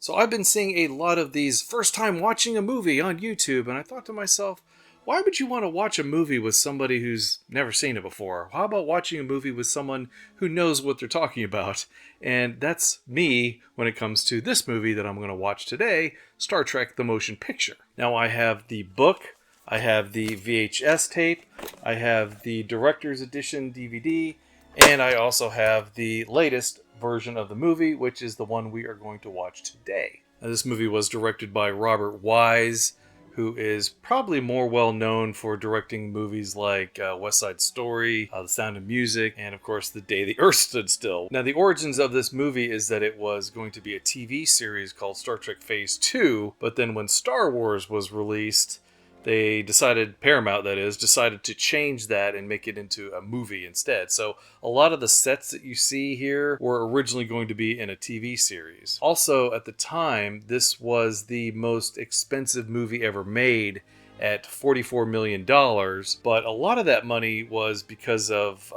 So I've been seeing a lot of these first time watching a movie on YouTube, and I thought to myself, why would you want to watch a movie with somebody who's never seen it before? How about watching a movie with someone who knows what they're talking about? And that's me when it comes to this movie that I'm going to watch today, Star Trek: The Motion Picture. Now I have the book, I have the VHS tape, I have the Director's Edition DVD, and I also have the latest version of the movie, which is the one we are going to watch today. Now, this movie was directed by Robert Wise, who is probably more well known for directing movies like West Side Story, The Sound of Music, and of course The Day the Earth Stood Still. Now the origins of this movie is that it was going to be a TV series called Star Trek Phase 2, but then when Star Wars was released, they decided, Paramount that is, decided to change that and make it into a movie instead. So a lot of the sets that you see here were originally going to be in a TV series. Also, at the time, this was the most expensive movie ever made at $44 million, but a lot of that money was because of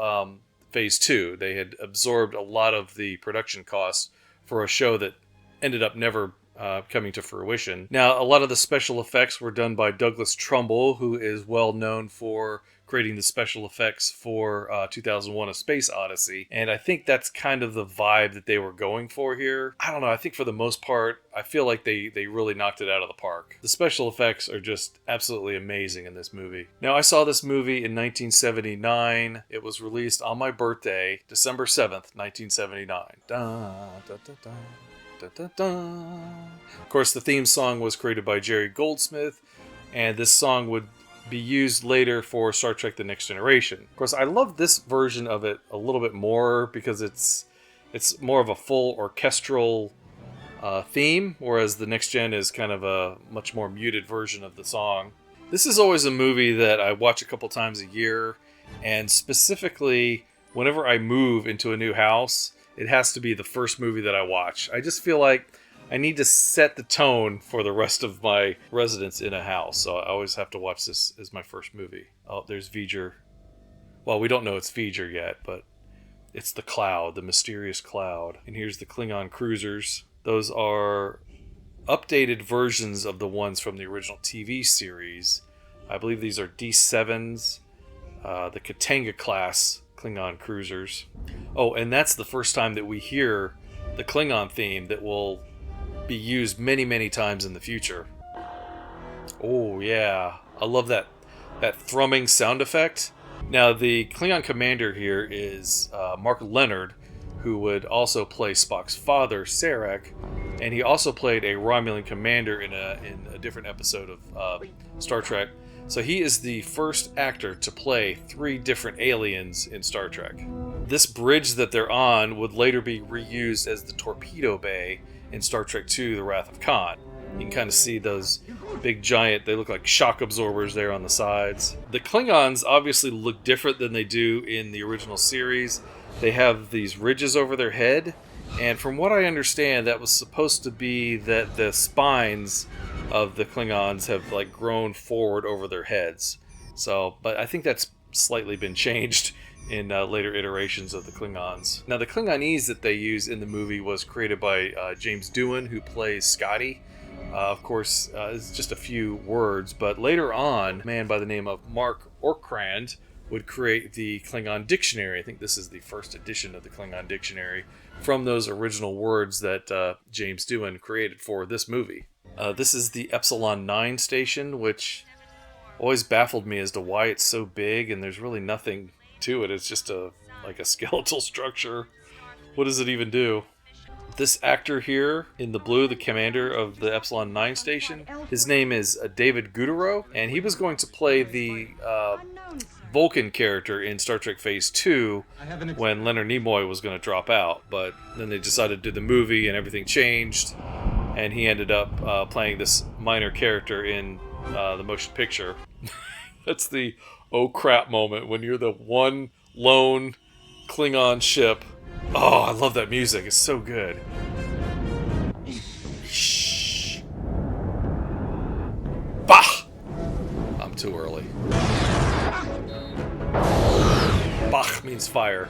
Phase 2. They had absorbed a lot of the production costs for a show that ended up never coming to fruition. Now, a lot of the special effects were done by Douglas Trumbull, who is well known for creating the special effects for 2001: A Space Odyssey, and I think that's kind of the vibe that they were going for here. I don't know, I think for the most part, I feel like they really knocked it out of the park. The special effects are just absolutely amazing in this movie. Now, I saw this movie in 1979. It was released on my birthday, December 7th, 1979. Da, da, da, da. Da, da, da. Of course, the theme song was created by Jerry Goldsmith, and this song would be used later for Star Trek: The Next Generation. Of course, I love this version of it a little bit more because it's more of a full orchestral theme, whereas The Next Gen is kind of a much more muted version of the song. This is always a movie that I watch a couple times a year, and specifically whenever I move into a new house, it has to be the first movie that I watch. I just feel like I need to set the tone for the rest of my residence in a house. So I always have to watch this as my first movie. Oh, there's V'ger. Well, we don't know it's V'ger yet, but it's the cloud, the mysterious cloud. And here's the Klingon cruisers. Those are updated versions of the ones from the original TV series. I believe these are D7s, the Katanga class Klingon cruisers. Oh, and that's the first time that we hear the Klingon theme that will be used many, many times in the future. Oh, yeah. I love that thrumming sound effect. Now, the Klingon commander here is Mark Leonard, who would also play Spock's father, Sarek, and he also played a Romulan commander in a different episode of Star Trek. So he is the first actor to play 3 different aliens in Star Trek. This bridge that they're on would later be reused as the torpedo bay in Star Trek II: The Wrath of Khan. You can kind of see those big giant, they look like shock absorbers there on the sides. The Klingons obviously look different than they do in the original series. They have these ridges over their head, and from what I understand, that was supposed to be that the spines of the Klingons have like grown forward over their heads. So, but I think that's slightly been changed in later iterations of the Klingons. Now, the Klingonese that they use in the movie was created by James Doohan, who plays Scotty. Of course, it's just a few words, but later on, a man by the name of Mark Orkrand would create the Klingon dictionary. I think this is the first edition of the Klingon dictionary from those original words that James Doohan created for this movie. This is the Epsilon 9 station, which always baffled me as to why it's so big and there's really nothing to it. It's just like a skeletal structure. What does it even do? This actor here in the blue, the commander of the Epsilon 9 station, his name is David Goodero, and he was going to play the Vulcan character in Star Trek Phase 2 when Leonard Nimoy was going to drop out, but then they decided to do the movie and everything changed, and he ended up playing this minor character in the motion picture. That's the oh crap moment when you're the one lone Klingon ship. Oh, I love that music. It's so good. Shh. Bah! I'm too early. Bach means fire.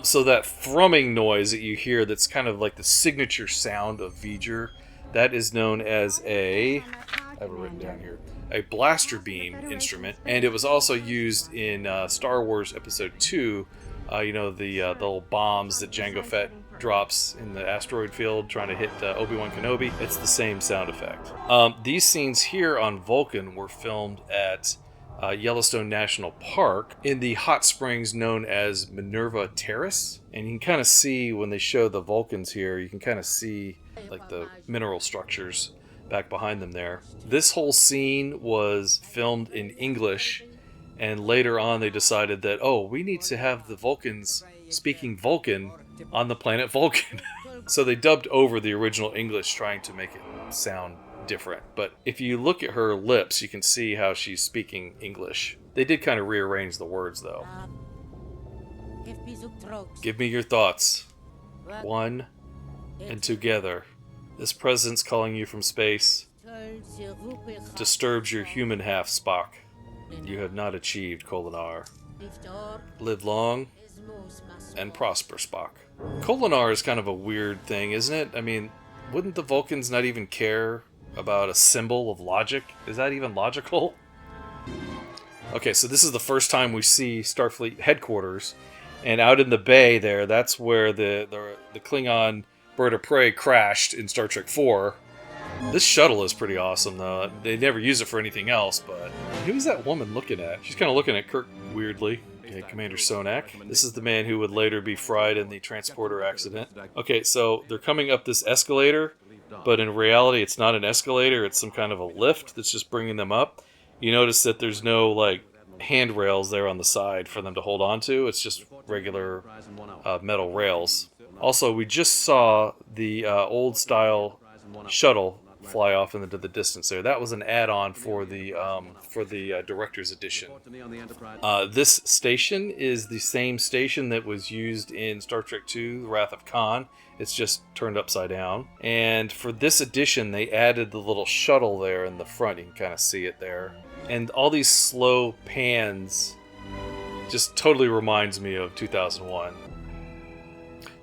So that thrumming noise that you hear, that's kind of like the signature sound of V'ger, that is known as I have it written down here, a blaster beam instrument, and it was also used in Star Wars Episode 2. The little bombs that Jango Fett drops in the asteroid field trying to hit Obi-Wan Kenobi. It's the same sound effect. These scenes here on Vulcan were filmed at Yellowstone National Park in the hot springs known as Minerva Terrace. And you can kind of see when they show the Vulcans here, you can kind of see like the mineral structures back behind them there. This whole scene was filmed in English, and later on they decided that, oh, we need to have the Vulcans speaking Vulcan on the planet Vulcan. So they dubbed over the original English, trying to make it sound different. But if you look at her lips, you can see how she's speaking English. They did kind of rearrange the words, though. Give me your thoughts. One and together. This presence calling you from space disturbs your human half, Spock. You have not achieved, Kolinar. Live long and prosper, Spock. Kolinar is kind of a weird thing, isn't it? I mean, wouldn't the Vulcans not even care about a symbol of logic? Is that even logical? Okay, so this is the first time we see Starfleet headquarters, and out in the bay there, that's where the Klingon bird of prey crashed in Star Trek IV. This shuttle is pretty awesome, though. They never use it for anything else, but who's that woman looking at? She's kind of looking at Kirk weirdly. Okay, Commander Sonak. This is the man who would later be fried in the transporter accident. Okay, so they're coming up this escalator, but in reality it's not an escalator, it's some kind of a lift that's just bringing them up. You notice that there's no, like, handrails there on the side for them to hold on to. It's just regular metal rails. Also, we just saw the old-style shuttle fly off into the distance there. That was an add-on for the director's edition. This station is the same station that was used in Star Trek II, The Wrath of Khan. It's just turned upside down. And for this edition, they added the little shuttle there in the front. You can kind of see it there. And all these slow pans just totally reminds me of 2001.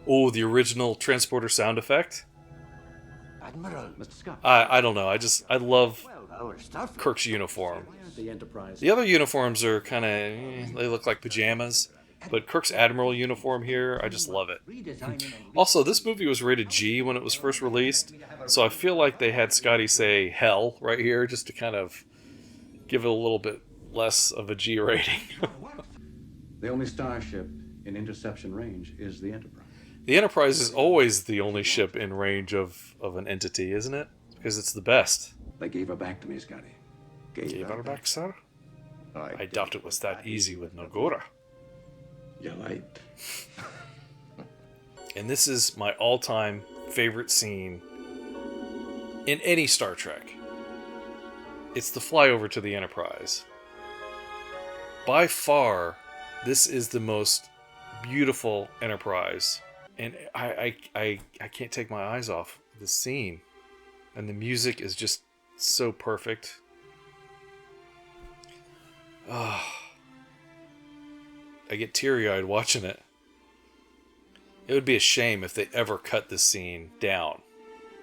Oh, the original transporter sound effect. Admiral, Mr. Scott. I don't know. I love Kirk's uniform. The other uniforms are kind of, they look like pajamas, but Kirk's Admiral uniform here, I just love it. Also, this movie was rated G when it was first released, so I feel like they had Scotty say hell right here just to kind of give it a little bit less of a G rating. The only starship in interception range is the Enterprise. The Enterprise is always the only ship in range of an entity, isn't it? Because it's the best. They gave her back to me, Scotty. Gave her back, sir? I doubt it was that easy with Nogura. You're right. And this is my all-time favorite scene in any Star Trek. It's the flyover to the Enterprise. By far, this is the most beautiful Enterprise. And I can't take my eyes off the scene. And the music is just so perfect. I get teary-eyed watching it. It would be a shame if they ever cut this scene down.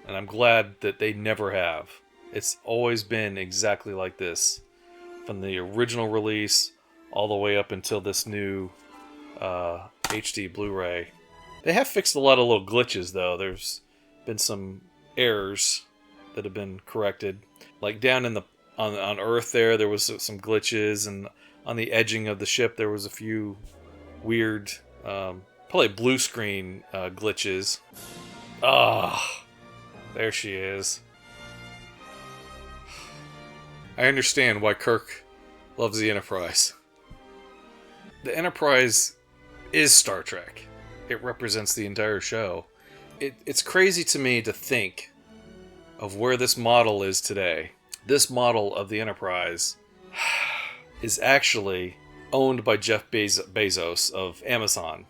And I'm glad that they never have. It's always been exactly like this. From the original release all the way up until this new HD Blu-ray. They have fixed a lot of little glitches, though. There's been some errors that have been corrected. Like down in on Earth there was some glitches, and on the edging of the ship there was a few weird, probably blue screen glitches. There she is. I understand why Kirk loves the Enterprise. The Enterprise is Star Trek. It represents the entire show. It's crazy to me to think of where this model is today. This model of the Enterprise is actually owned by Jeff Bezos of Amazon.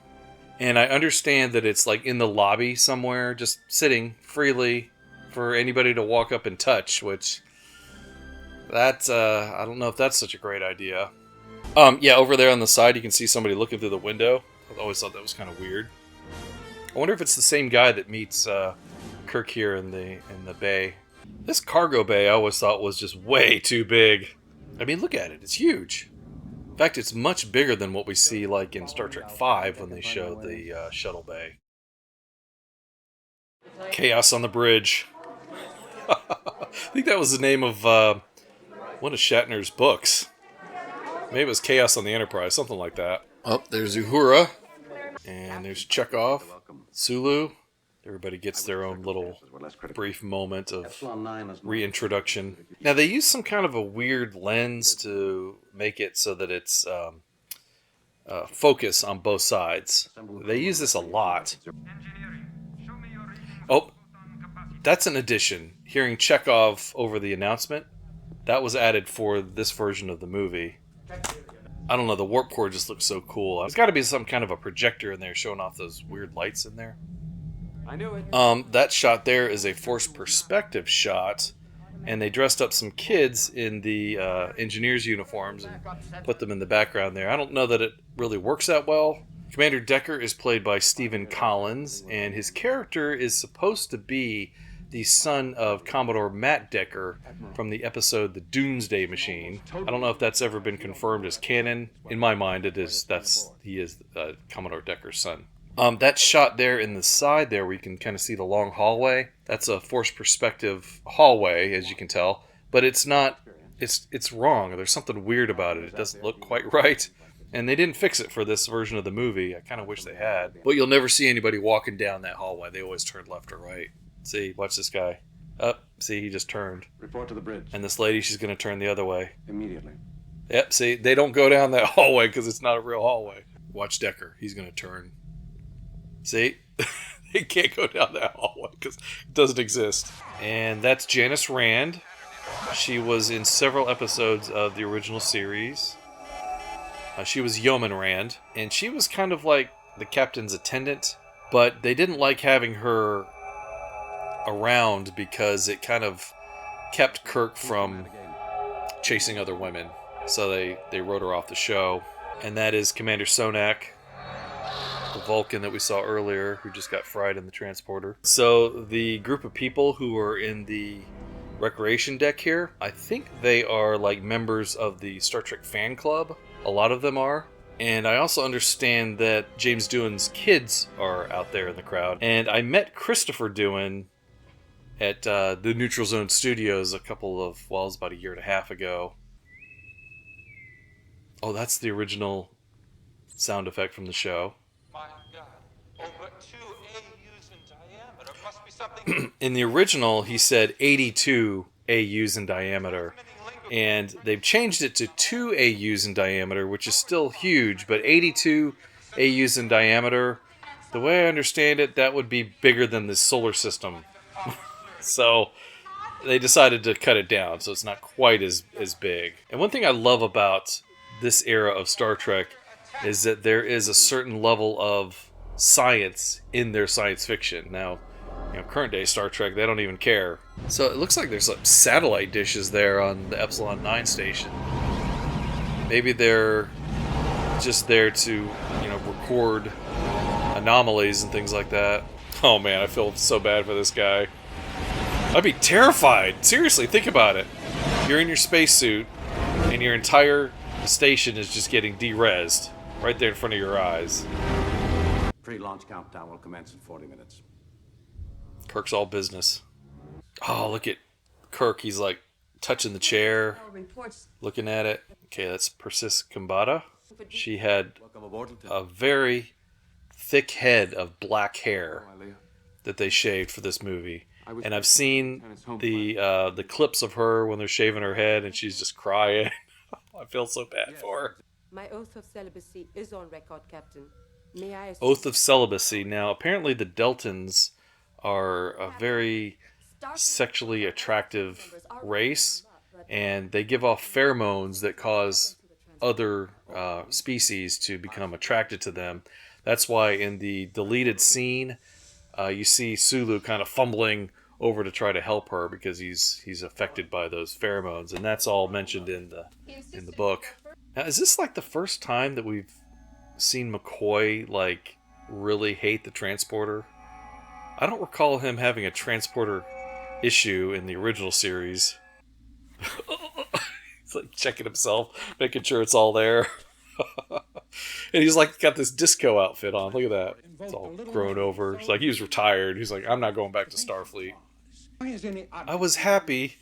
And I understand that it's like in the lobby somewhere, just sitting freely for anybody to walk up and touch, which that's, I don't know if that's such a great idea. Yeah, over there on the side you can see somebody looking through the window. I always thought that was kind of weird. I wonder if it's the same guy that meets Kirk here in the bay. This cargo bay I always thought was just way too big. I mean, look at it. It's huge. In fact, it's much bigger than what we see like in Star Trek V when they show the shuttle bay. Chaos on the Bridge. I think that was the name of one of Shatner's books. Maybe it was Chaos on the Enterprise, something like that. Oh, there's Uhura. And there's Chekhov, Sulu. Everybody gets their own little brief moment of reintroduction. Now, they use some kind of a weird lens to make it so that it's focus on both sides. They use this a lot. Oh, that's an addition. Hearing Chekhov over the announcement, that was added for this version of the movie. I don't know, the warp core just looks so cool. There's got to be some kind of a projector in there showing off those weird lights in there. I knew it. That shot there is a forced perspective shot, and they dressed up some kids in the engineers' uniforms and put them in the background there. I don't know that it really works that well. Commander Decker is played by Stephen Collins, and his character is supposed to be the son of Commodore Matt Decker from the episode The Doomsday Machine. I don't know if that's ever been confirmed as canon. In my mind, it is. He is Commodore Decker's son. That shot there in the side there, where you can kind of see the long hallway, that's a forced perspective hallway, as you can tell. But it's not. It's wrong. There's something weird about it. It doesn't look quite right. And they didn't fix it for this version of the movie. I kind of wish they had. But you'll never see anybody walking down that hallway. They always turn left or right. See, watch this guy. See, he just turned. Report to the bridge. And this lady, she's going to turn the other way. Immediately. Yep, see, they don't go down that hallway because it's not a real hallway. Watch Decker. He's going to turn. See? They can't go down that hallway because it doesn't exist. And that's Janice Rand. She was in several episodes of the original series. She was Yeoman Rand. And she was kind of like the captain's attendant. But they didn't like having her around because it kind of kept Kirk from chasing other women. So they wrote her off the show. And that is Commander Sonak, the Vulcan that we saw earlier, who just got fried in the transporter. So the group of people who are in the recreation deck here, I think they are like members of the Star Trek fan club. A lot of them are. And I also understand that James Doohan's kids are out there in the crowd. And I met Christopher Doohan at the Neutral Zone Studios it was about a year and a half ago. Oh, that's the original sound effect from the show. My God, over 2 AUs in diameter must be something. In the original, he said 82 AUs in diameter. And they've changed it to 2 AUs in diameter, which is still huge, but 82 AUs in diameter, the way I understand it, that would be bigger than the solar system. So they decided to cut it down, so it's not quite as big. And one thing I love about this era of Star Trek is that there is a certain level of science in their science fiction. Now, current day Star Trek, they don't even care. So it looks like there's like satellite dishes there on the Epsilon 9 station. Maybe they're just there to, record anomalies and things like that. Oh man, I feel so bad for this guy. I'd be terrified. Seriously, think about it. You're in your spacesuit, and your entire station is just getting de-rezzed right there in front of your eyes. Pre-launch countdown will commence in 40 minutes. Kirk's all business. Oh, look at Kirk. He's like touching the chair, looking at it. Okay, that's Persis Kambata. She had a very thick head of black hair that they shaved for this movie. And I've seen the clips of her when they're shaving her head, and she's just crying. I feel so bad for her. My oath of celibacy is on record, Captain. May I... Oath of celibacy. Now, apparently the Deltans are a very sexually attractive race, and they give off pheromones that cause other species to become attracted to them. That's why in the deleted scene, you see Sulu kind of fumbling over to try to help her because he's affected by those pheromones, and that's all mentioned in the book. Now, is this like the first time that we've seen McCoy, like, really hate the transporter. I don't recall him having a transporter issue in the original series. He's like checking himself, making sure it's all there. And he's like got this disco outfit on. Look at that. It's all grown over. It's like he was retired. He's like, I'm not going back to Starfleet. I was happy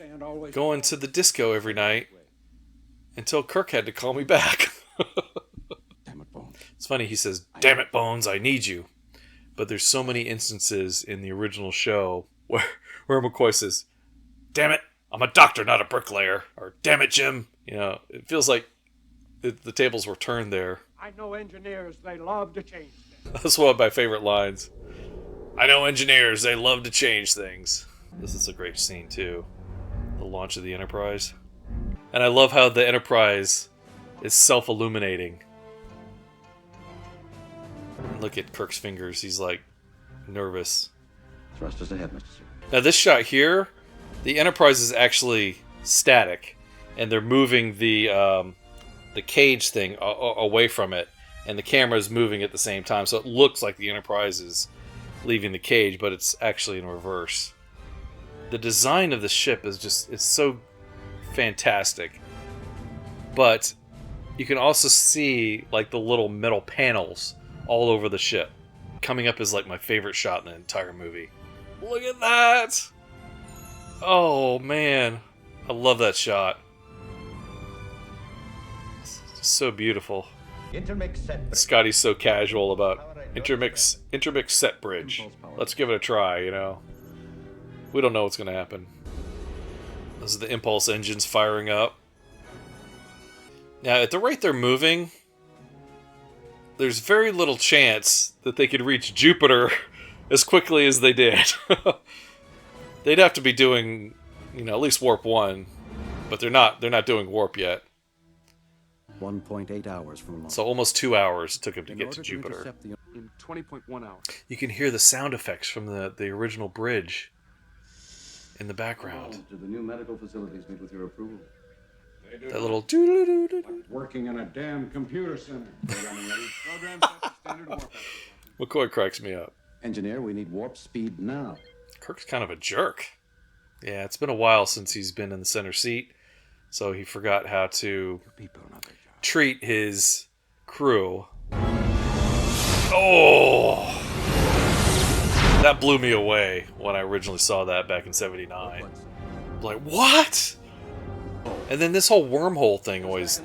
going to the disco every night until Kirk had to call me back. It's funny, he says, damn it, Bones, I need you. But there's so many instances in the original show where McCoy says, damn it, I'm a doctor, not a bricklayer. Or, damn it, Jim. You know, it feels like the tables were turned there. I know engineers, they love to change things. That's one of my favorite lines. I know engineers, they love to change things. This is a great scene, too. The launch of the Enterprise. And I love how the Enterprise is self-illuminating. Look at Kirk's fingers. He's, like, nervous. Thrusters ahead, Mr. Sir. Now, this shot here, the Enterprise is actually static. And they're moving the cage thing away from it. And the camera is moving at the same time. So it looks like the Enterprise is leaving the cage, but it's actually in reverse. The design of the ship is just, it's so fantastic. But you can also see like the little metal panels all over the ship. Coming up is like my favorite shot in the entire movie. Look at that! Oh man, I love that shot. It's just so beautiful. Intermix set. Scotty's so casual about intermix set bridge. Let's give it a try, you know. We don't know what's going to happen. Those are the impulse engines firing up. Now, at the rate they're moving, there's very little chance that they could reach Jupiter as quickly as they did. They'd have to be doing, you know, at least warp 1, but they're not doing warp yet. 1.8 hours from launch. So almost 2 hours it took him to get to Jupiter. In 20.1 hours. You can hear the sound effects from the original bridge in the background. To the new medical facilities meet with your approval. That little doo-doo-doo-doo-doo. Working in a damn computer center. Program standard warp. McCoy cracks me up. Engineer, we need warp speed now. Kirk's kind of a jerk. Yeah, it's been a while since he's been in the center seat, so he forgot how to treat his crew. Oh! That blew me away when I originally saw that back in '79. Like, what? And then this whole wormhole thing always...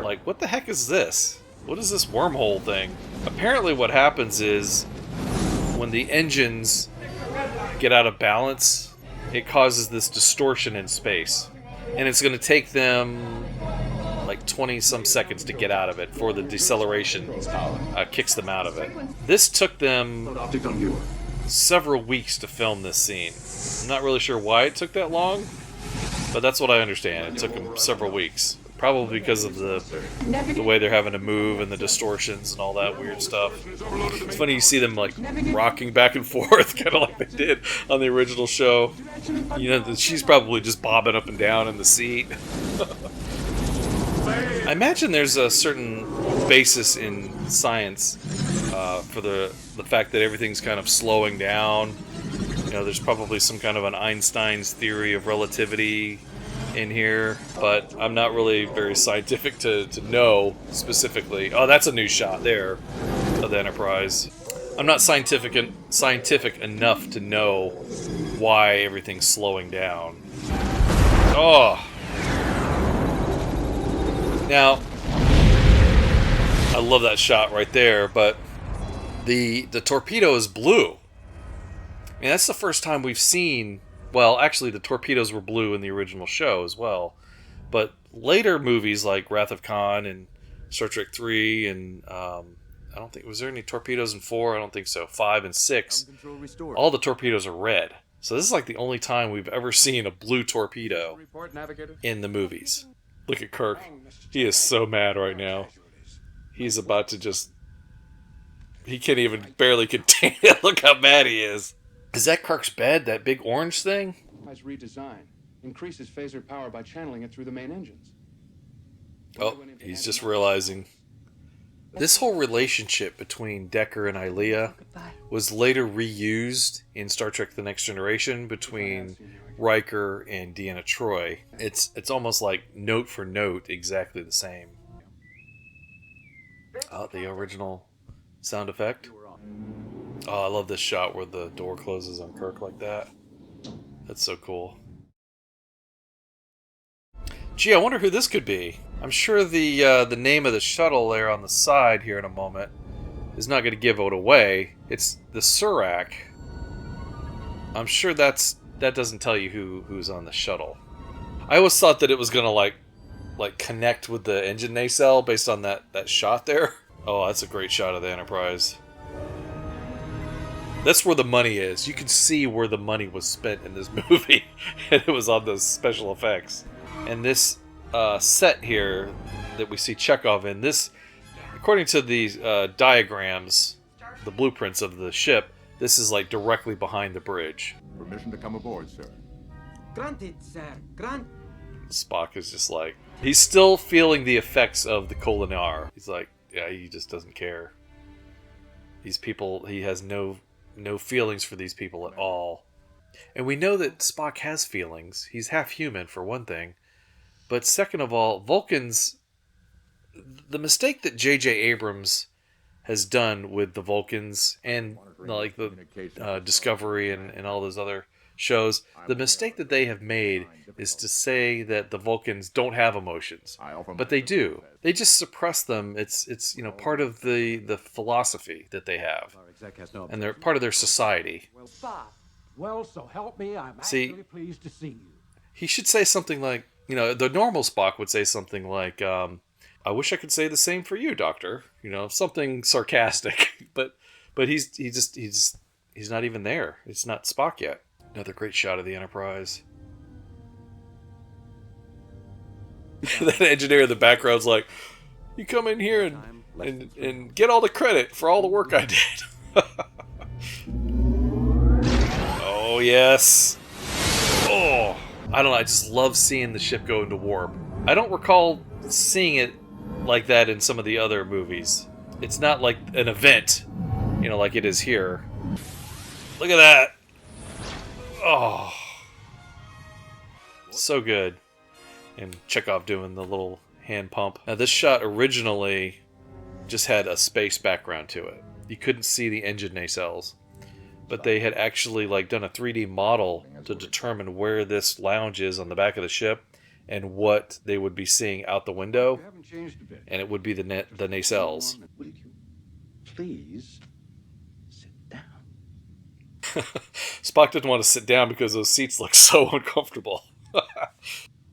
Like, what the heck is this? What is this wormhole thing? Apparently what happens is, when the engines get out of balance, it causes this distortion in space. And it's going to take them like 20-some seconds to get out of it before the deceleration kicks them out of it. This took them several weeks to film this scene. I'm not really sure why it took that long, but that's what I understand. It took them several weeks. Probably because of the way they're having to move and the distortions and all that weird stuff. It's funny you see them like rocking back and forth, kind of like they did on the original show. You know, she's probably just bobbing up and down in the seat. I imagine there's a certain basis in science for the fact that everything's kind of slowing down. You know, there's probably some kind of an Einstein's theory of relativity in here, but I'm not really very scientific to know specifically. Oh, that's a new shot there of the Enterprise. I'm not scientific enough to know why everything's slowing down. Oh! Now, I love that shot right there, but the torpedo is blue. And that's the first time we've seen... Well, actually, the torpedoes were blue in the original show as well. But later movies like Wrath of Khan and Star Trek 3 and... I don't think... Was there any torpedoes in 4? I don't think so. 5 and 6. All the torpedoes are red. So this is like the only time we've ever seen a blue torpedo in the movies. Look at Kirk. He is so mad right now. He's about to just... He can't even barely contain it. Look how mad he is. Is that Kirk's bed? That big orange thing? Nice redesign. Increases phaser power by channeling it through the main engines. Oh, he's just realizing. This whole relationship between Decker and Ilia was later reused in Star Trek The Next Generation between Riker and Deanna Troi. It's almost like note for note exactly the same. Oh, the original sound effect. Oh, I love this shot where the door closes on Kirk like that. That's so cool. Gee, I wonder who this could be. I'm sure the name of the shuttle there on the side here in a moment is not going to give it away. It's the Surak. I'm sure that doesn't tell you who's on the shuttle. I always thought that it was going to like connect with the engine nacelle based on that shot there. Oh, that's a great shot of the Enterprise. That's where the money is. You can see where the money was spent in this movie, and it was on those special effects. And this set here that we see Chekhov in, this, according to these diagrams, the blueprints of the ship, this is like directly behind the bridge. Permission to come aboard, sir. Granted, sir. Spock is just like, he's still feeling the effects of the Kolinar. He's like, yeah, he just doesn't care. These people, he has no feelings for these people at all. And we know that Spock has feelings. He's half human, for one thing. But second of all, Vulcans, the mistake that J.J. Abrams has done with the Vulcans and like the Discovery and all those other shows, the mistake that they have made is to say that the Vulcans don't have emotions, but they do. They just suppress them. It's part of the philosophy that they have, and they're part of their society. Well, so help me, I'm See, actually pleased to see you. He should say something like, the normal Spock would say something like, I wish I could say the same for you, Doctor. Something sarcastic, but he's not even there. It's not Spock yet. Another great shot of the Enterprise. That engineer in the background's like, you come in here and get all the credit for all the work I did. Oh, yes. Oh, I don't know. I just love seeing the ship go into warp. I don't recall seeing it like that in some of the other movies. It's not like an event, like it is here. Look at that. Oh, so good. And Chekhov doing the little hand pump. Now, this shot originally just had a space background to it. You couldn't see the engine nacelles. But they had actually done a 3D model to determine where this lounge is on the back of the ship and what they would be seeing out the window. And it would be the nacelles. Will you please sit down? Spock didn't want to sit down because those seats look so uncomfortable.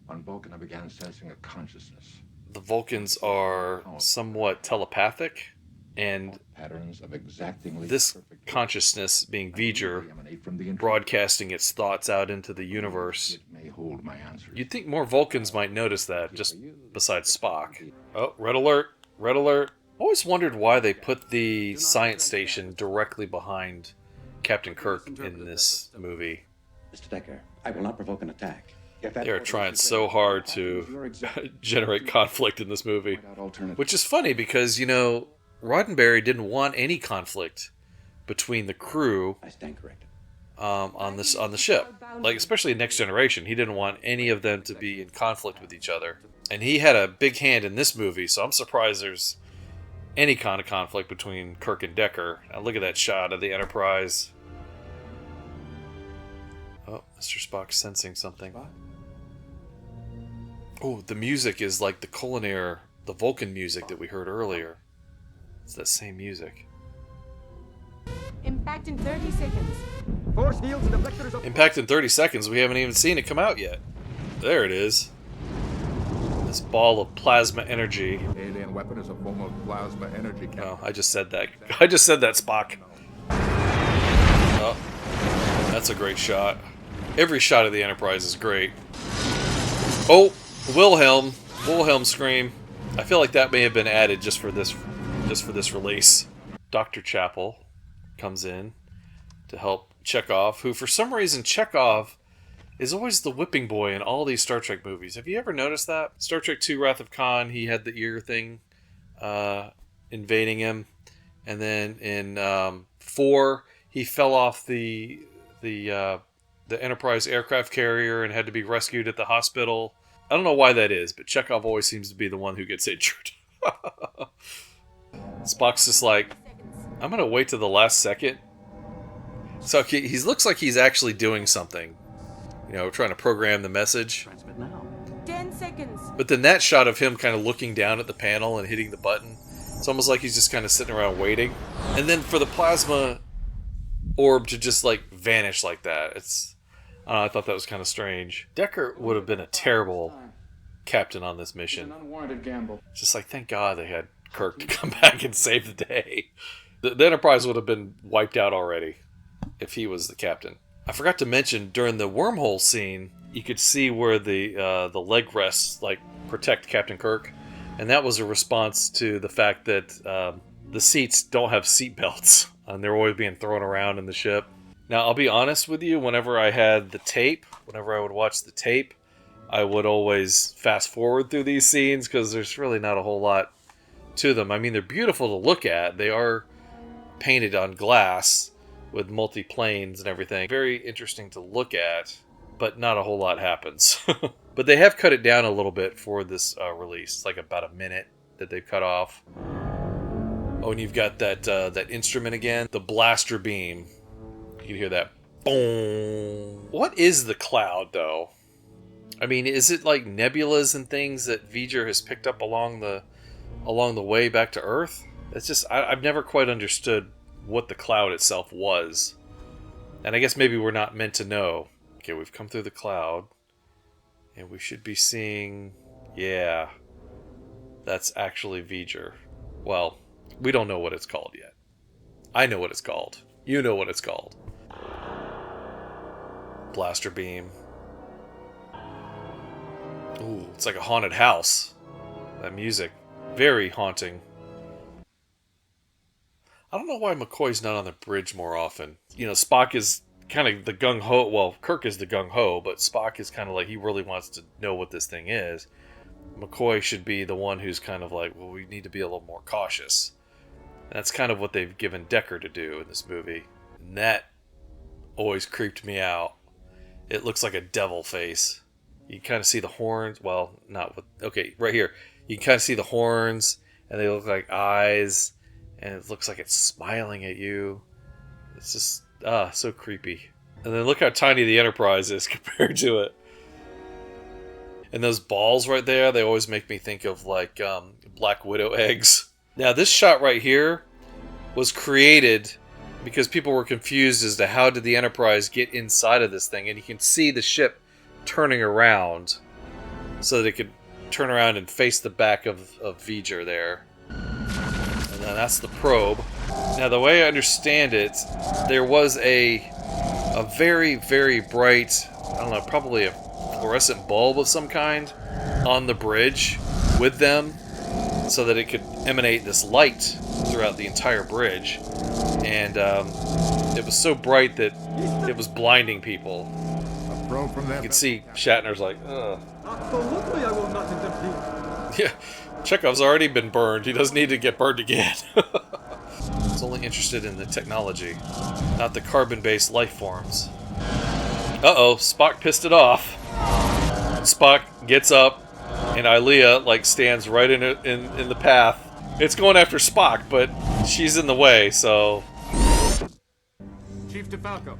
On Vulcan, I began sensing a consciousness. The Vulcans are somewhat telepathic, and Patterns of exactingly this perfect consciousness, being V'ger, broadcasting its thoughts out into the universe. It may hold my answers. You'd think more Vulcans might notice that, just besides Spock. Oh, red alert, red alert. I always wondered why they put the science station directly behind Captain Kirk in this movie. Mr. Decker, I will not provoke an attack. They are trying so hard to generate conflict in this movie. Which is funny because, Roddenberry didn't want any conflict between the crew I stand corrected. on the ship. Especially in Next Generation. He didn't want any of them to be in conflict with each other. And he had a big hand in this movie, so I'm surprised there's any kind of conflict between Kirk and Decker. Now look at that shot of the Enterprise. Oh, Mr. Spock's sensing something. Oh, the music is like the Kolinar, the Vulcan music that we heard earlier. It's that same music. Impact in 30 seconds. Force fields and deflectors of... Impact in 30 seconds. We haven't even seen it come out yet. There it is. This ball of plasma energy. Alien weapon is a form of plasma energy. Oh, I just said that. I just said that, Spock. Oh, that's a great shot. Every shot of the Enterprise is great. Oh, Wilhelm scream. I feel like that may have been added just for this release. Dr. Chapel comes in to help Chekhov, who for some reason Chekhov is always the whipping boy in all these Star Trek movies. Have you ever noticed that? Star Trek II Wrath of Khan, he had the ear thing. invading him. And then in 4, he fell off the Enterprise aircraft carrier and had to be rescued at the hospital. I don't know why that is, but Chekhov always seems to be the one who gets injured. Spock's just like, I'm going to wait to the last second. So he looks like he's actually doing something. You know, trying to program the message. Transmit now. 10 seconds. But then that shot of him kind of looking down at the panel and hitting the button, it's almost like he's just kind of sitting around waiting. And then for the plasma orb to just like vanish like that, I thought that was kind of strange. Decker would have been a terrible captain on this An mission. unwarranted gamble. Just like, thank God they had Kirk to come back and save the day. The Enterprise would have been wiped out already if he was the captain. I forgot to mention, during the wormhole scene, you could see where the leg rests like protect Captain Kirk, and that was a response to the fact that the seats don't have seat belts, and they're always being thrown around in the ship. Now, I'll be honest with you, whenever I had the tape, whenever I would watch the tape, I would always fast forward through these scenes because there's really not a whole lot to them. I mean, they're beautiful to look at. They are painted on glass with multi-planes and everything. Very interesting to look at, but not a whole lot happens. But they have cut it down a little bit for this release. It's like about a minute that they've cut off. Oh, and you've got that instrument again, the blaster beam. You can hear that boom. What is the cloud, though? I mean, is it like nebulas and things that V'ger has picked up along the way back to Earth? It's just I've never quite understood what the cloud itself was, and I guess maybe we're not meant to know. Okay, we've come through the cloud, and we should be seeing. Yeah, that's actually V'ger. Well, we don't know what it's called yet. I know what it's called. You know what it's called. Blaster beam. Ooh, it's like a haunted house. That music. Very haunting. I don't know why McCoy's not on the bridge more often. You know, Spock is kind of the gung-ho. Well, Kirk is the gung-ho, but Spock is kind of like he really wants to know what this thing is. McCoy should be the one who's kind of like, well, we need to be a little more cautious. And that's kind of what they've given Decker to do in this movie. And that always creeped me out. It looks like a devil face. You kind of see the horns. Well, not with... Okay, right here. You can kind of see the horns, and they look like eyes, and it looks like it's smiling at you. It's just, so creepy. And then look how tiny the Enterprise is compared to it. And those balls right there, they always make me think of, like, Black Widow eggs. Now, this shot right here was created because people were confused as to how did the Enterprise get inside of this thing. And you can see the ship turning around so that it could turn around and face the back of V'ger there. And then that's the probe. Now, the way I understand it, there was a very, very bright, I don't know, probably a fluorescent bulb of some kind on the bridge with them so that it could emanate this light throughout the entire bridge. And it was so bright that it was blinding people. You can see Shatner's like, ugh. Absolutely, I will not interfere. Yeah, Chekhov's already been burned. He doesn't need to get burned again. He's only interested in the technology, not the carbon-based life forms. Uh-oh, Spock pissed it off. Spock gets up, and Ilea, like, stands right in the path. It's going after Spock, but she's in the way, so... Chief DeFalco,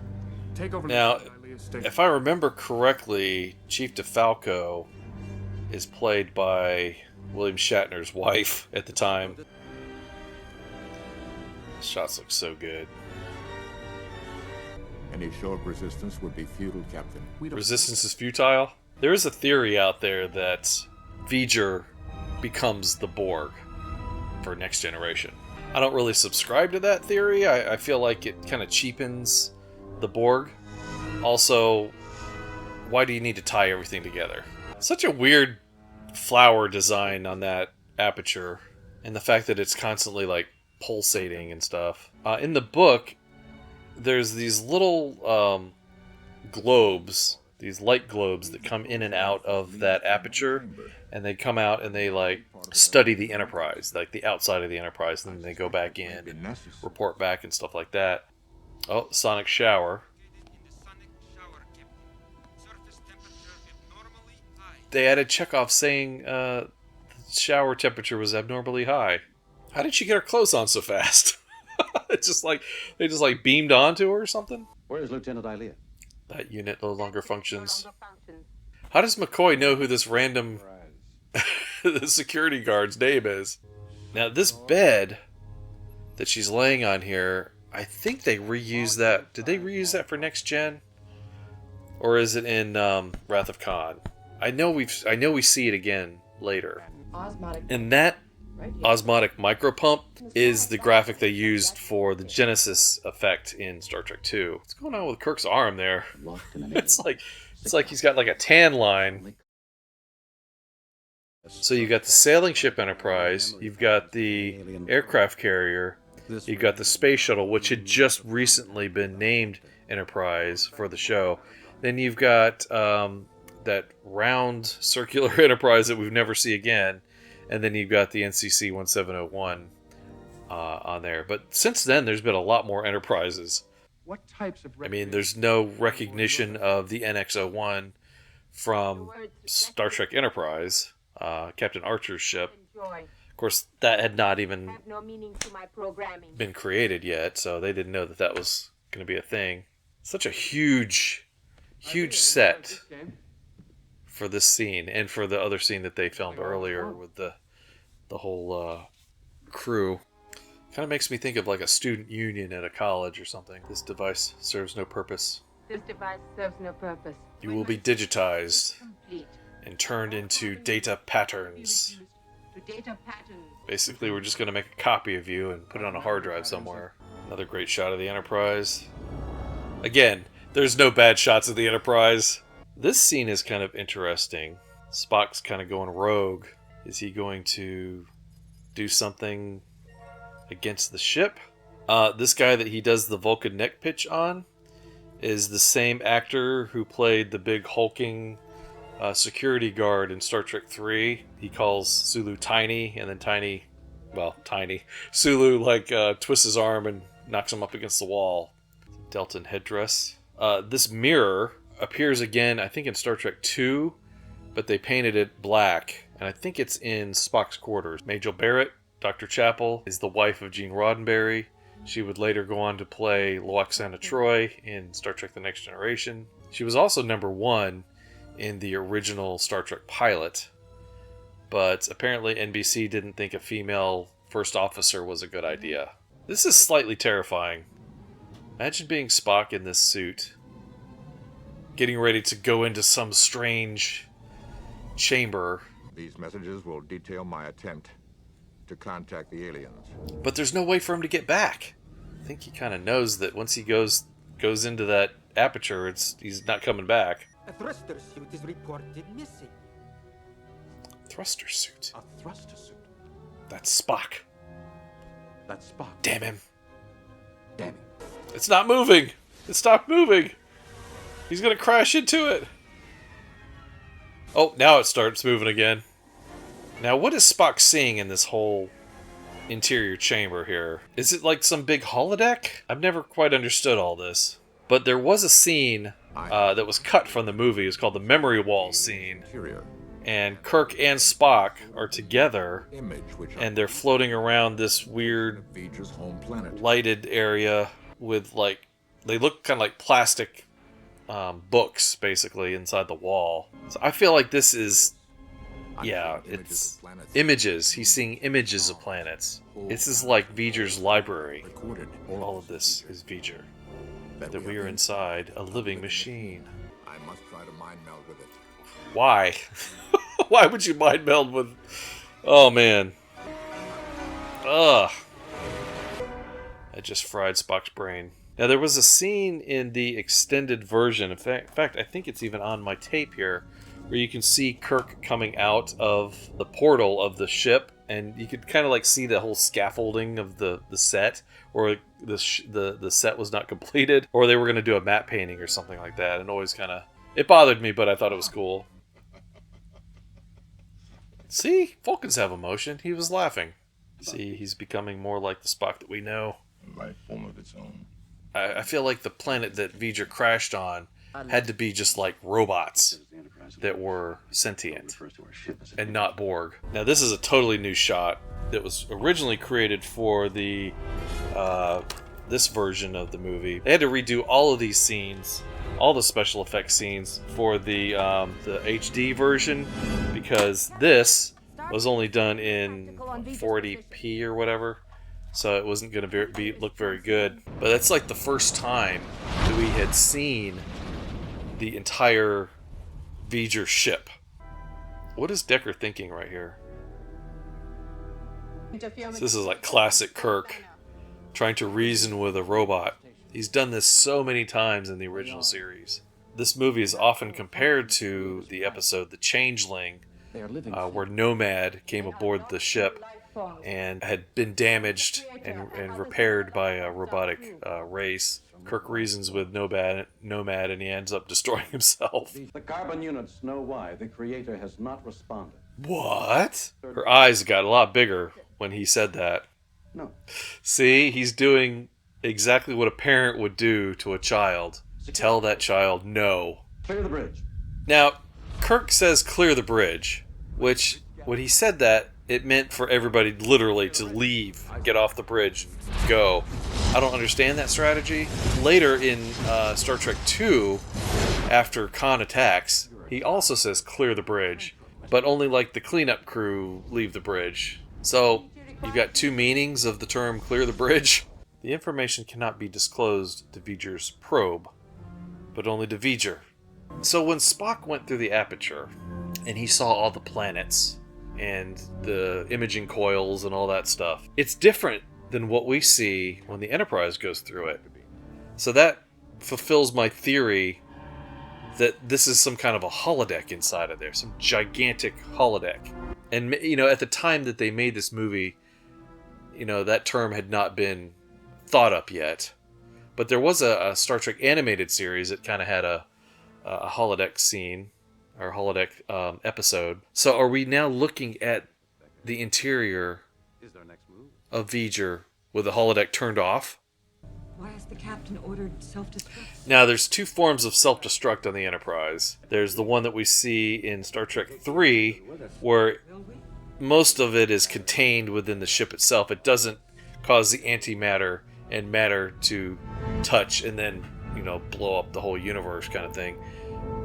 take over. Now, Ilea's station. if I remember correctly, Chief DeFalco is played by William Shatner's wife at the time. The shots look so good. Any show of resistance would be futile, Captain. Resistance is futile? There is a theory out there that V'ger becomes the Borg for Next Generation. I don't really subscribe to that theory. I feel like it kind of cheapens the Borg. Also, why do you need to tie everything together? Such a weird flower design on that aperture, and the fact that it's constantly like pulsating and stuff. In the book, there's these little globes these light globes that come in and out of that aperture, and they come out and they like study the Enterprise, like the outside of the Enterprise, and then they go back in, report back and stuff like that. Oh, sonic shower. They added Chekhov saying the shower temperature was abnormally high. How did she get her clothes on so fast? It's just like they just like beamed onto her or something. Where is Lieutenant Ilea? That unit no longer functions. How does McCoy know who this random the security guard's name is? Now this bed that she's laying on here, I think they reused that. Did they reuse that for Next Gen? Or is it in Wrath of Khan? I know we see it again later. And that osmotic micropump is the graphic they used for the Genesis effect in Star Trek 2. What's going on with Kirk's arm there? It's like he's got like a tan line. So you got the sailing ship Enterprise, you've got the aircraft carrier, you've got the space shuttle, which had just recently been named Enterprise for the show. Then you've got that round circular Enterprise that we've never see again. And then you've got the NCC 1701 on there. But since then, there's been a lot more Enterprises. What types of... I mean, there's no recognition of the NX-01 from Star Trek Enterprise, Captain Archer's ship. Of course, that had not even been created yet, so they didn't know that that was going to be a thing. Such a huge set for this scene, and for the other scene that they filmed earlier with the whole crew. Kind of makes me think of like a student union at a college or something. This device serves no purpose. This device serves no purpose. You will be digitized and turned into data patterns. Basically, we're just going to make a copy of you and put it on a hard drive somewhere. Another great shot of the Enterprise. Again, there's no bad shots of the Enterprise. This scene is kind of interesting. Spock's kind of going rogue. Is he going to do something against the ship? This guy that he does the Vulcan neck pitch on is the same actor who played the big hulking security guard in Star Trek 3. He calls Sulu tiny, and then tiny. Sulu twists his arm and knocks him up against the wall. Delton headdress. This mirror appears again, I think in Star Trek 2, but they painted it black, and I think it's in Spock's quarters. Majel Barrett, Dr. Chapel, is the wife of Gene Roddenberry. She would later go on to play Loxana Troi in Star Trek The Next Generation. She was also number 1 in the original Star Trek pilot, but apparently NBC didn't think a female first officer was a good idea. This is slightly terrifying. Imagine being Spock in this suit, getting ready to go into some strange chamber. These messages will detail my attempt to contact the aliens. But there's no way for him to get back. I think he kind of knows that once he goes into that aperture, he's not coming back. A thruster suit is reported missing. Thruster suit? A thruster suit? That's Spock. That's Spock. Damn him. Damn him. It's not moving. It stopped moving. He's going to crash into it. Oh, now it starts moving again. Now, what is Spock seeing in this whole interior chamber here? Is it like some big holodeck? I've never quite understood all this. But there was a scene that was cut from the movie. It's called the Memory Wall scene. And Kirk and Spock are together, and they're floating around this weird lighted area with they look kind of like plastic books, basically, inside the wall. So I feel like this is, it's images. He's seeing images of planets. This is like V'ger's library. All of this is V'ger. That we are inside a living machine. I must try to mind meld with it. Why? Why would you mind meld with... Oh, man. Ugh. That just fried Spock's brain. Now, there was a scene in the extended version. In fact, I think it's even on my tape here, where you can see Kirk coming out of the portal of the ship, and you could kind of see the whole scaffolding of the set, or the set was not completed, or they were going to do a matte painting or something like that, and always kind of It bothered me, but I thought it was cool. See? Vulcans have emotion. He was laughing. See, he's becoming more like the Spock that we know. Life form of its own. I feel like the planet that V'ger crashed on had to be just like robots that were sentient and not Borg. Now this is a totally new shot that was originally created for the this version of the movie. They had to redo all of these scenes, all the special effects scenes for the HD version, because this was only done in 480p or whatever, so it wasn't going to look very good. But that's like the first time that we had seen the entire V'ger ship. What is Decker thinking right here? So this is like classic Kirk trying to reason with a robot. He's done this so many times in the original series. This movie is often compared to the episode The Changeling, where Nomad came aboard the ship and had been damaged and repaired by a robotic race. Kirk reasons with Nomad, and he ends up destroying himself. The carbon units know why the Creator has not responded. What? Her eyes got a lot bigger when he said that. No. See, he's doing exactly what a parent would do to a child. Tell that child no. Clear the bridge. Now, Kirk says clear the bridge, which, when he said that, it meant for everybody literally to leave, get off the bridge, and go. I don't understand that strategy. Later in Star Trek II, after Khan attacks, he also says clear the bridge, but only like the cleanup crew leave the bridge. So, you've got two meanings of the term clear the bridge. The information cannot be disclosed to V'ger's probe, but only to V'ger. So when Spock went through the aperture, and he saw all the planets, and the imaging coils and all that stuff, it's different than what we see when the Enterprise goes through it. So that fulfills my theory that this is some kind of a holodeck inside of there, some gigantic holodeck. And, you know, at the time that they made this movie, you know, that term had not been thought up yet. But there was a Star Trek animated series that kind of had a holodeck scene, or holodeck episode. So are we now looking at the interior of V'ger with the holodeck turned off? Why has the captain ordered self-destruct? Now, there's two forms of self-destruct on the Enterprise. There's the one that we see in Star Trek 3, where most of it is contained within the ship itself. It doesn't cause the antimatter and matter to touch and then, you know, blow up the whole universe kind of thing.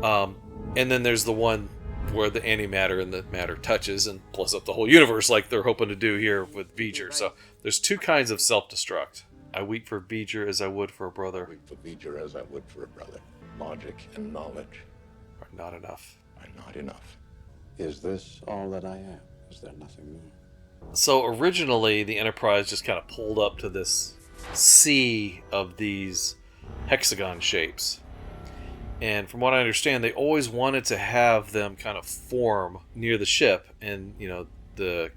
And then there's the one where the antimatter and the matter touches and blows up the whole universe, like they're hoping to do here with V'ger. So there's two kinds of self-destruct. I weep for V'ger as I would for a brother. Weep for V'ger as I would for a brother. Logic and knowledge Are not enough. are not enough. Is this all that I am? Is there nothing more? So originally, the Enterprise just kind of pulled up to this sea of these hexagon shapes. And from what I understand, they always wanted to have them kind of form near the ship, and, you know, the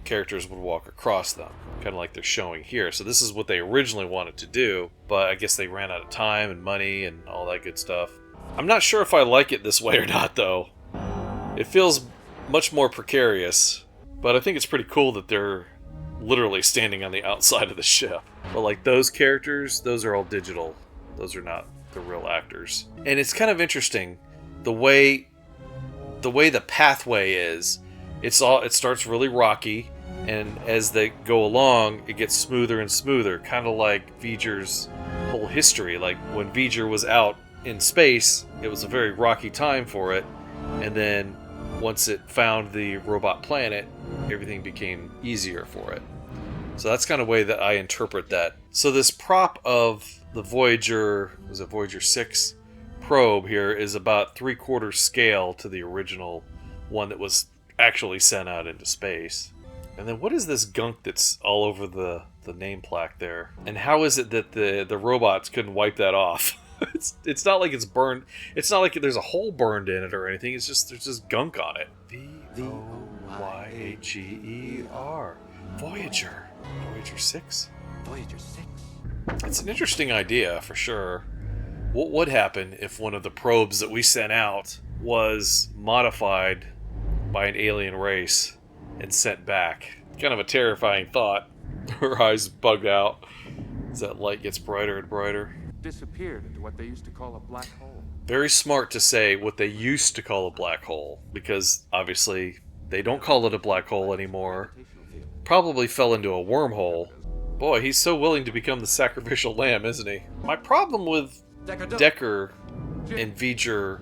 characters would walk across them, kind of like they're showing here. So this is what they originally wanted to do, but I guess they ran out of time and money and all that good stuff. I'm not sure if I like it this way or not, though. It feels much more precarious, but I think it's pretty cool that they're literally standing on the outside of the ship. But like those characters, those are all digital. Those are not the real actors. And it's kind of interesting the way the pathway is. It starts really rocky, and as they go along, it gets smoother and smoother, kind of like V'ger's whole history. Like when V'ger was out in space, it was a very rocky time for it, and then once it found the robot planet, everything became easier for it. So that's kind of the way that I interpret that. So this prop of the Voyager 6 probe here is about 3/4 scale to the original one that was actually sent out into space. And then what is this gunk that's all over the name plaque there? And how is it that the robots couldn't wipe that off? It's not like it's burned. It's not like there's a hole burned in it or anything. It's just there's just gunk on it. Voyager. Voyager 6. Voyager 6. It's an interesting idea for sure. What would happen if one of the probes that we sent out was modified by an alien race and sent back? Kind of a terrifying thought. Her eyes bugged out as that light gets brighter and brighter. Disappeared into what they used to call a black hole. Very smart to say what they used to call a black hole, because obviously they don't call it a black hole anymore. Probably fell into a wormhole. Boy, he's so willing to become the sacrificial lamb, isn't he? My problem with Decker and V'ger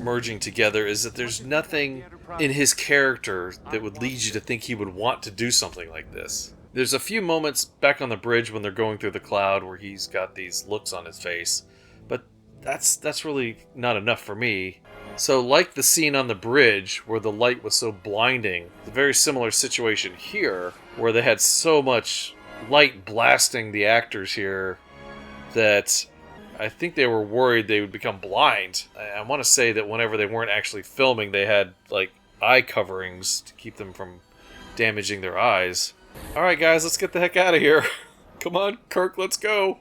merging together is that there's nothing in his character that would lead you to think he would want to do something like this. There's a few moments back on the bridge when they're going through the cloud where he's got these looks on his face, but that's really not enough for me. So like the scene on the bridge where the light was so blinding, the very similar situation here where they had so much light blasting the actors here that I think they were worried they would become blind. I want to say that whenever they weren't actually filming, they had like eye coverings to keep them from damaging their eyes. Alright guys, let's get the heck out of here. Come on, Kirk, let's go.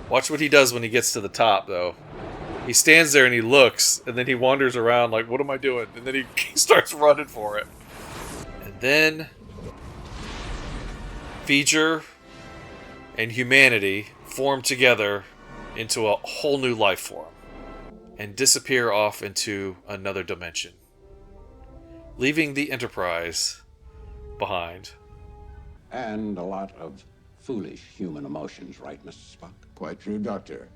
Watch what he does when he gets to the top, though. He stands there and he looks, and then he wanders around like, what am I doing? And then he starts running for it. And then V'ger and humanity form together into a whole new life form and disappear off into another dimension, leaving the Enterprise behind. And a lot of foolish human emotions, right, Mr. Spock? Quite true, Doctor.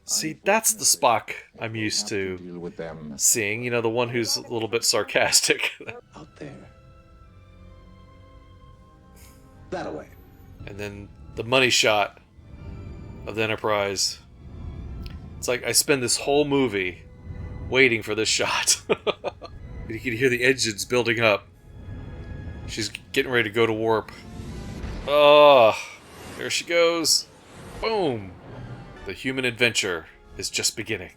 See, that's the Spock I'm used to Deal with them. seeing. You know, the one who's a little bit sarcastic. Out there. That away. And then the money shot of the Enterprise. It's like I spend this whole movie waiting for this shot. You can hear the engines building up. She's getting ready to go to warp. Oh, there she goes. Boom. The human adventure is just beginning.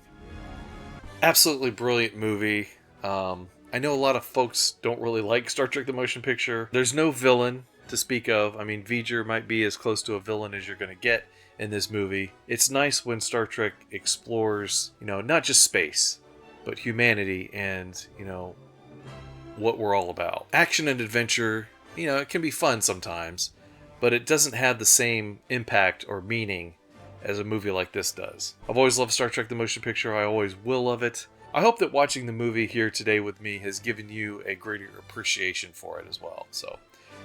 Absolutely brilliant movie. I know a lot of folks don't really like Star Trek the Motion Picture. There's no villain to speak of. I mean, V'ger might be as close to a villain as you're going to get in this movie. It's nice when Star Trek explores, you know, not just space, but humanity and, you know, what we're all about. Action and adventure, you know, it can be fun sometimes, but it doesn't have the same impact or meaning as a movie like this does. I've always loved Star Trek the Motion Picture. I always will love it. I hope that watching the movie here today with me has given you a greater appreciation for it as well. So,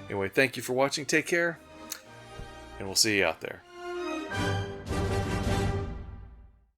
anyway, thank you for watching. Take care, and we'll see you out there.